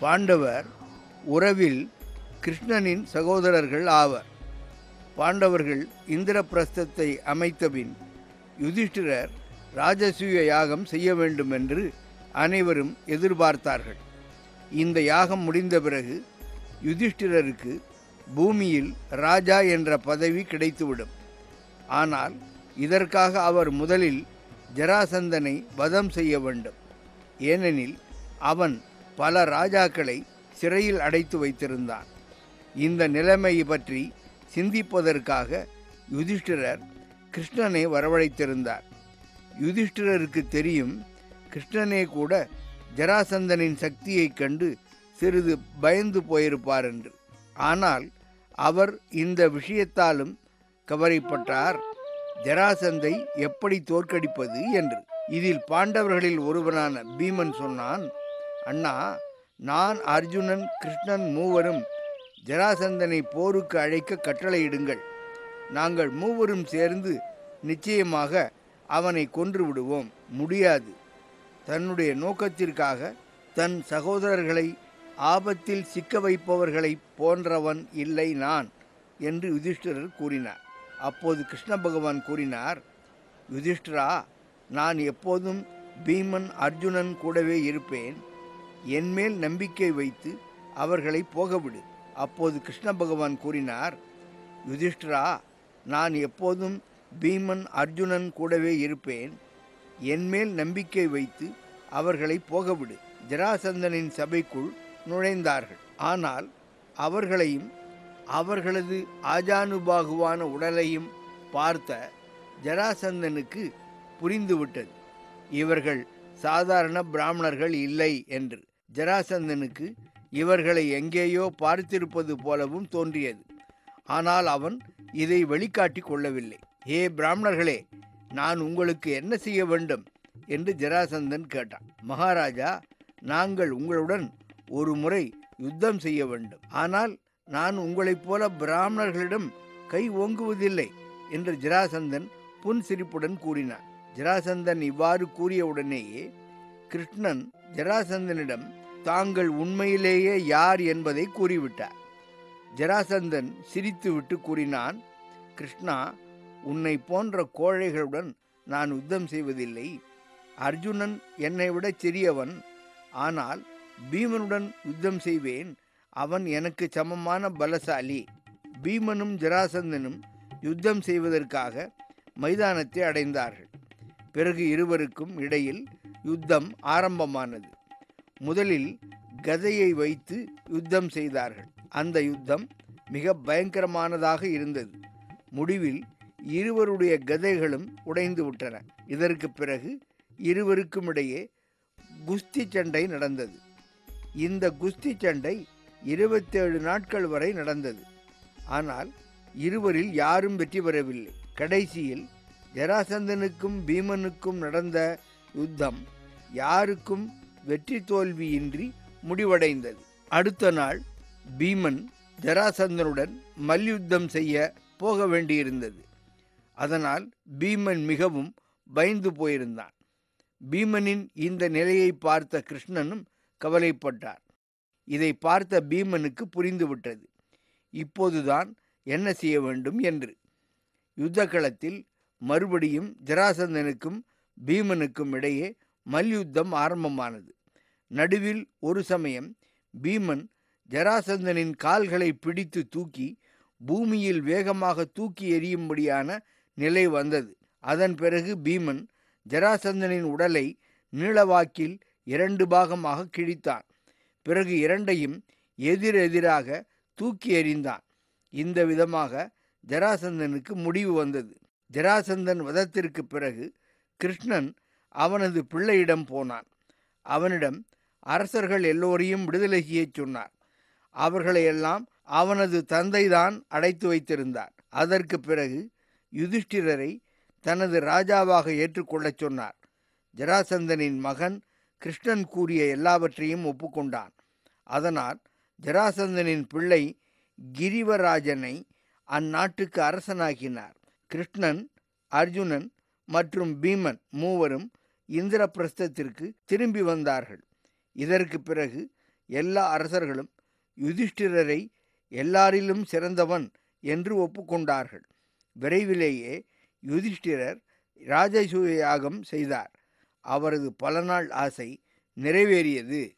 பாண்டவர் உறவில் கிருஷ்ணனின் சகோதரர்கள் ஆவர். பாண்டவர்கள் இந்திரபிரஸ்தத்தை அமைத்தபின் யுதிஷ்டிரர் ராஜசூய யாகம் செய்ய வேண்டும் என்று அனைவரும் எதிர்பார்த்தார்கள். இந்த யாகம் முடிந்த பிறகு யுதிஷ்டிரருக்கு பூமியில் ராஜா என்ற பதவி கிடைத்துவிடும். ஆனால் இதற்காக அவர் முதலில் ஜராசந்தனை வதம் செய்ய வேண்டும். ஏனெனில் அவன் பல ராஜாக்களை சிறையில் அடைத்து வைத்திருந்தான். இந்த நிலைமை பற்றி சிந்திப்பதற்காக யுதிஷ்டிரர் கிருஷ்ணனை வரவழைத்திருந்தார். யுதிஷ்டிரருக்கு தெரியும், கிருஷ்ணனே கூட ஜராசந்தனின் சக்தியைக் கண்டு சிறிது பயந்து போயிருப்பார் என்று. ஆனால் அவர் இந்த விஷயத்தாலும் கவலைப்பட்டார், ஜராசந்தை எப்படி தோற்கடிப்பது என்று. இதில் பாண்டவர்களில் ஒருவனான பீமன் சொன்னான், அண்ணா, நான், அர்ஜுனன், கிருஷ்ணன் மூவரும் ஜராசந்தனை போருக்கு அழைக்க கட்டளையிடுங்கள். நாங்கள் மூவரும் சேர்ந்து நிச்சயமாக அவனை கொன்று விடுவோம். முடியாது. தன்னுடைய நோக்கத்திற்காக தன் சகோதரர்களை ஆபத்தில் சிக்க வைப்பவர்களை போன்றவன் இல்லை நான் என்று யுதிஷ்டிரர் கூறினார். அப்போது கிருஷ்ண பகவான் கூறினார், யுதிஷ்டிரா, நான் எப்போதும் பீமன், அர்ஜுனன் கூடவே இருப்பேன். என்மேல் நம்பிக்கை வைத்து அவர்களை போகவிடு. அப்போது கிருஷ்ண பகவான் கூறினார், யுதிஷ்டிரா, நான் எப்போதும் பீமன், அர்ஜுனன் கூடவே இருப்பேன். என்மேல் நம்பிக்கை வைத்து அவர்களை போகவிடு. ஜராசந்தனின் சபைக்குள் நுழைந்தார்கள். ஆனால் அவர்களையும் அவர்களது ஆஜானுபாகுவான உடலையும் பார்த்த ஜராசந்தனுக்கு புரிந்துவிட்டது, இவர்கள் சாதாரண பிராமணர்கள் இல்லை என்று. ஜராசந்தனுக்கு இவர்களை எங்கேயோ பார்த்திருப்பது போலவும் தோன்றியது. ஆனால் அவன் இதை வெளிக்காட்டி கொள்ளவில்லை. ஏ பிராமணர்களே, நான் உங்களுக்கு என்ன செய்ய வேண்டும் என்று ஜராசந்தன் கேட்டான். மகாராஜா, நாங்கள் உங்களுடன் ஒரு முறை யுத்தம் செய்ய வேண்டும். ஆனால் நான் உங்களைப் போல பிராமணர்களிடம் கை ஓங்குவதில்லை என்று ஜராசந்தன் புன்சிரிப்புடன் கூறினான். ஜராசந்தன் இவ்வாறு கூறியவுடனேயே கிருஷ்ணன் ஜராசந்தனிடம் தாங்கள் உண்மையிலேயே யார் என்பதை கூறிவிட்டார். ஜராசந்தன் சிரித்துவிட்டு கூறினான், கிருஷ்ணா, உன்னை போன்ற கோழைகளுடன் நான் யுத்தம் செய்வதில்லை. அர்ஜுனன் என்னை விட சிறியவன். ஆனால் பீமனுடன் யுத்தம் செய்வேன். அவன் எனக்கு சமமான பலசாலி. பீமனும் ஜராசந்தனும் யுத்தம் செய்வதற்காக மைதானத்தை அடைந்தார்கள். பிறகு இருவருக்கும் இடையில் யுத்தம் ஆரம்பமானது. முதலில் கதையை வைத்து யுத்தம் செய்தார்கள். அந்த யுத்தம் மிக பயங்கரமானதாக இருந்தது. முடிவில் இருவருடைய கதைகளும் உடைந்து விட்டன. இதற்கு பிறகு இருவருக்கும் இடையே குஸ்தி சண்டை நடந்தது. இந்த குஸ்தி சண்டை 27 நாட்கள் வரை நடந்தது. ஆனால் இருவரில் யாரும் வெற்றி பெறவில்லை. கடைசியில் ஜராசந்தனுக்கும் பீமனுக்கும் நடந்த யுத்தம் யாருக்கும் வெற்றி தோல்வியின்றி முடிவடைந்தது. அடுத்த நாள் பீமன் ஜராசந்தனுடன் மல்யுத்தம் செய்ய போக வேண்டியிருந்தது. அதனால் பீமன் மிகவும் பயந்து போயிருந்தான். பீமனின் இந்த நிலையை பார்த்த கிருஷ்ணனும் கவலைப்பட்டார். இதை பார்த்த பீமனுக்கு புரிந்துவிட்டது, இப்போதுதான் என்ன செய்ய வேண்டும் என்று. யுத்த களத்தில் மறுபடியும் ஜராசந்தனுக்கும் பீமனுக்கும் இடையே மல்யுத்தம் ஆரம்பமானது. நடுவில் ஒரு சமயம் பீமன் ஜராசந்தனின் கால்களை பிடித்து தூக்கி பூமியில் வேகமாக தூக்கி எறியும்படியான நிலை வந்தது. அதன் பிறகு பீமன் ஜராசந்தனின் உடலை நீளவாக்கில் 2 பாகமாக கிழித்தான். பிறகு இரண்டையும் எதிரெதிராக தூக்கி எறிந்தான். இந்த விதமாக ஜராசந்தனுக்கு முடிவு வந்தது. ஜராசந்தன் வதத்திற்கு பிறகு கிருஷ்ணன் அவனது பிள்ளையிடம் போனான். அவனிடம் அரசர்கள் எல்லோரையும் விடுதலை செய்யச் சொன்னார். அவர்களையெல்லாம் அவனது தந்தைதான் அடைத்து வைத்திருந்தார். அதற்கு பிறகு யுதிஷ்டிரரை தனது ராஜாவாக ஏற்றுக்கொள்ளச் சொன்னார். ஜராசந்தனின் மகன் கிருஷ்ணன் கூறிய எல்லாவற்றையும் ஒப்புக்கொண்டான். அதனால் ஜராசந்தனின் பிள்ளை கிரிவராஜனை அந்நாட்டுக்கு அரசனாக்கினார். கிருஷ்ணன், அர்ஜுனன் மற்றும் பீமன் மூவரும் இந்திரபிரஸ்தத்திற்கு திரும்பி வந்தார்கள். இதற்கு பிறகு எல்லா அரசர்களும் யுதிஷ்டிரரை எல்லாரிலும் சிறந்தவன் என்று ஒப்புக்கொண்டார்கள். விரைவிலேயே யுதிஷ்டிரர் ராஜசூய யாகம் செய்தார். அவரது பல நாள் ஆசை நிறைவேறியது.